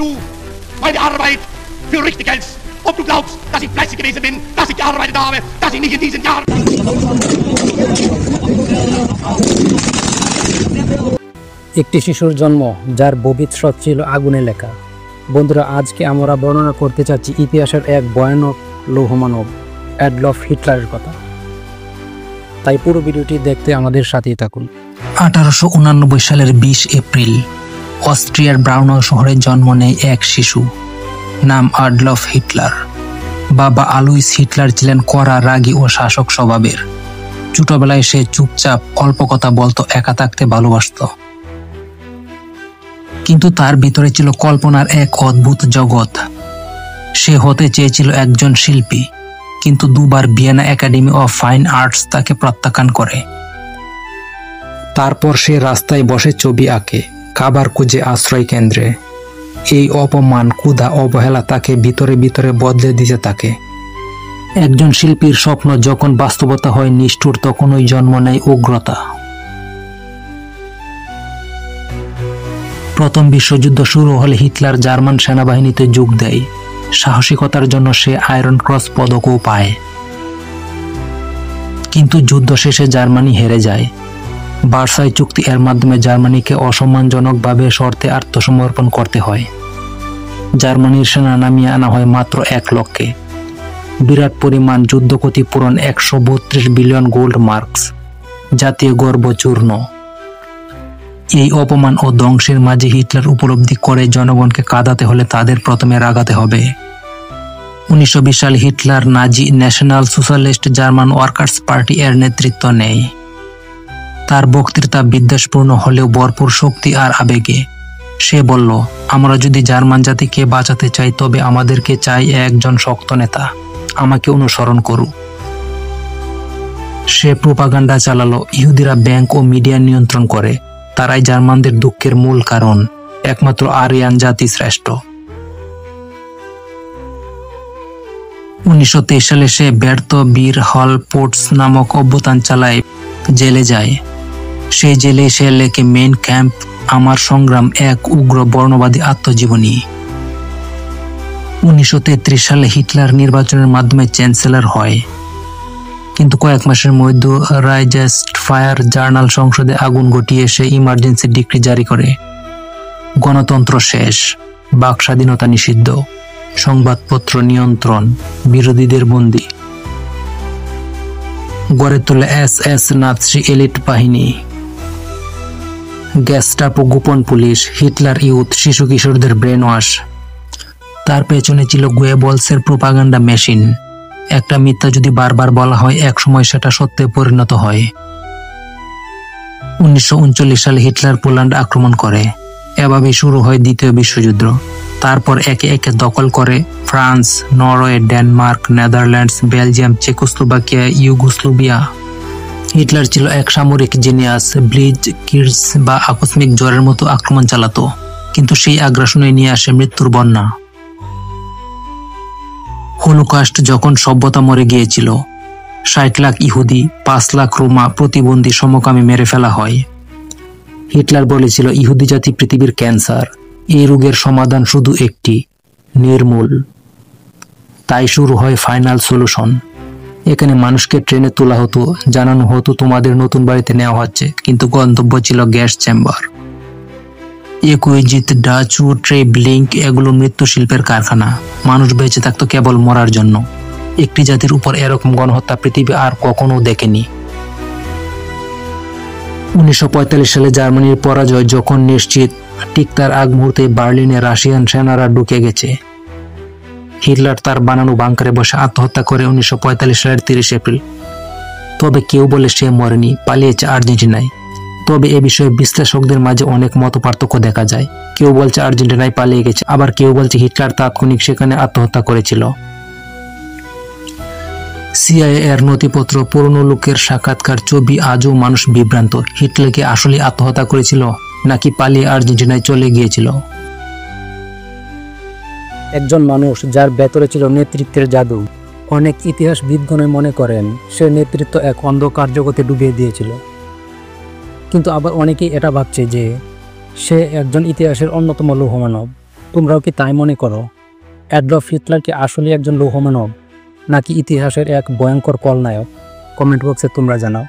du meine Arbeit für richtig hältst. Ob du glaubst, dass ich fleißig gewesen bin, dass ich gearbeitet habe, dass ich nicht in diesen Jahren... একটি শিশুর জন্ম যার ভবিষ্যৎ ছিল আগুনে লেখা। বন্ধুরা, আজকে আমরা বর্ণনা করতে চাচ্ছি ইতিহাসের এক ভয়ানক লৌহমানব অ্যাডলফ হিটলারের কথা। তাই পুরো ভিডিওটি দেখতে আমাদের সাথেই থাকুন। 1889 সালের 20 এপ্রিল অস্ট্রিয়ার ব্রাউনাউ শহরে জন্ম নেয় এক শিশু, নাম অ্যাডলফ হিটলার। বাবা আলুইস হিটলার ছিলেন কড়া, রাগী ও শাসক স্বভাবের। ছোটবেলায় সে চুপচাপ অল্প কথা বলতো, একা থাকতে ভালোবাসত। কিন্তু তার ভিতরে ছিল কল্পনার এক অদ্ভুত জগৎ। সে হতে চেয়েছিল একজন শিল্পী, কিন্তু দুবার Vienna academy of fine arts তাকে প্রত্যাখ্যান করে। তারপর সে রাস্তায় বসে ছবি আঁকে, খাবার খুঁজে আশ্রয় কেন্দ্রে। এই অপমান, ক্ষুধা, অবহেলা তাকে ভিতরে ভিতরে বদলে দিতে থাকে। একজন শিল্পীর স্বপ্ন যখন বাস্তবতা হয় নিষ্ঠুর, তখনই জন্ম নেয় উগ্রতা। প্রথম বিশ্বযুদ্ধ শুরু হলে হিটলার জার্মান সেনাবাহিনীতে যোগ দেয়। সাহসিকতার জন্য সে আয়রন ক্রস পদকও পায়। কিন্তু যুদ্ধ শেষে জার্মানি হেরে যায়। ভার্সাই চুক্তি এর মাধ্যমে জার্মানিকে অসম্মানজনকভাবে শর্তে আত্মসমর্পণ করতে হয়। জার্মানির সেনা নামিয়ে আনা হয় মাত্র 1 লক্ষে। বিরাট পরিমাণ যুদ্ধ ক্ষতিপূরণ 132 বিলিয়ন গোল্ড মার্কস। জাতীয় গর্ব চূর্ণ। এই অপমান ও ধ্বংসের মাঝে হিটলার উপলব্ধি করে জনগণকে কাঁদাতে হলে তাদের প্রথমে রাগাতে হবে। 1920 সালে Hitler Nazi National Socialist German Workers Party এর নেতৃত্ব নেয়। তার বক্তৃতা বিদ্বেষপূর্ণ হলেও ভরপুর শক্তি আর আবেগে। সে বলল, আমরা যদি জার্মান জাতিকে বাঁচাতে চাই তবে আমাদেরকে চাই একজন শক্ত নেতা, আমাকে অনুসরণ করু। সে প্রোপাগান্ডা চালালো, ইহুদিরা ব্যাংক ও মিডিয়া নিয়ন্ত্রণ করে, তারাই জার্মানদের দুঃখের মূল কারণ, একমাত্র আরিয়ান জাতি শ্রেষ্ঠ। 1923 সালে সে ব্যর্থ বীর হল পোর্টস নামক অভ্যুত্থান চালায়, জেলে যায়। সেই জেলে সে লেখে মেইন ক্যাম্প, আমার সংগ্রাম, এক উগ্র বর্ণবাদী আত্মজীবনী। 1933 সালে হিটলার নির্বাচনের মাধ্যমে চ্যান্সেলর হয়, কিন্তু কয়েক মাসের মধ্যে রাইজেস্ট ফায়ার জার্নাল সংসদে আগুন ঘটিয়ে সে ইমার্জেন্সি ডিক্রি জারি করে। গণতন্ত্র শেষ, বাক স্বাধীনতা নিষিদ্ধ, সংবাদপত্র নিয়ন্ত্রণ, বিরোধীদের বন্দী। গড়ে তোলে SS নাৎসি এলিট বাহিনী, গেস্টাপো গোপন পুলিশ, হিটলার ইউথ, শিশু কিশোরদের ব্রেন ওয়াশ। তার পেছনে ছিল গোয়েবলসের প্রোপাগান্ডা মেশিন। একটা মিথ্যা যদি বারবার বলা হয়, একসময় সেটা সত্যে পরিণত হয়। 1939 সালে হিটলার পোল্যান্ড আক্রমণ করে। এভাবেই শুরু হয় দ্বিতীয় বিশ্বযুদ্ধ। তারপর একে একে দখল করে France, Norway, Denmark, Netherlands, Belgium, Czechoslovakia, Yugoslavia. Hitler ছিল এক সামরিক জিনিয়াস। ব্লিজ কিডস বা আকস্মিক জ্বরের মতো আক্রমণ চালাতো, কিন্তু সেই আগ্রাসনে নিয়ে আসে মৃত্যুর বন্যা। হলোকস্ট যখন সভ্যতা মরে গিয়েছিল, 60 লাখ ইহুদি, 5 লাখ রোমা প্রতিবন্ধী সমকামী মেরে ফেলা হয়। হিটলার বলেছিল, ইহুদি জাতি পৃথিবীর ক্যান্সার, এই রোগের সমাধান শুধু একটি, নির্মূল। তাই শুরু হয় ফাইনাল সলিউশন। এখানে মানুষকে ট্রেনে তোলা হতো, জানানো হতো তোমাদের নতুন বাড়িতে নেওয়া হচ্ছে, কিন্তু গন্তব্য ছিল গ্যাস চেম্বার। একুইজিত, ডাচু, ট্রেবলিঙ্ক, এগুলো মৃত্যু শিল্পের কারখানা। মানুষ বেঁচে থাকতো কেবল মরার জন্য। একটি জাতির উপর এরকম গণহত্যা পৃথিবী আর কখনো দেখেনি। 1945 সালে জার্মানির পরাজয় যখন নিশ্চিত, ঠিক তার আগ মুহূর্তে বার্লিনে রাশিয়ান সেনারা ঢুকে গেছে। হিটলার তার বানানো বাংকারে বসে আত্মহত্যা করে 1945 সালের 30 এপ্রিল। তবে কেউ বলে সে মরেনি, পালিয়েছে আর্জেন্টিনায়। তবে এ বিষয়ে বিশ্লেষকদের মাঝে অনেক মতপার্থক্য দেখা যায়। কেউ বলছে আর্জেন্টিনায় পালিয়ে গেছে, আবার কেউ বলছে হিটলার তাৎক্ষণিক সেখানে আত্মহত্যা করেছিল। CIA এর নথিপত্র, পুরনো লোকের সাক্ষাৎকার, ছবি, আজও মানুষ বিভ্রান্ত। হিটলারকে আসলে আত্মহত্যা করেছিল নাকি পালিয়ে আর্জেন্টিনায় চলে গিয়েছিল? একজন মানুষ যার ভেতরে ছিল নেতৃত্বের জাদু। অনেক ইতিহাসবিদগণ মনে করেন সে নেতৃত্ব এক অন্ধকার জগতে ডুবিয়ে দিয়েছিল, কিন্তু আবার অনেকেই এটা ভাবছে যে সে একজন ইতিহাসের অন্যতম লৌহমানব। তোমরাও কি তাই মনে করো? অ্যাডলফ হিটলার কি আসলে একজন লৌহ মানব, নাকি ইতিহাসের এক ভয়ঙ্কর কলনায়ক? কমেন্ট বক্সে তোমরা জানাও।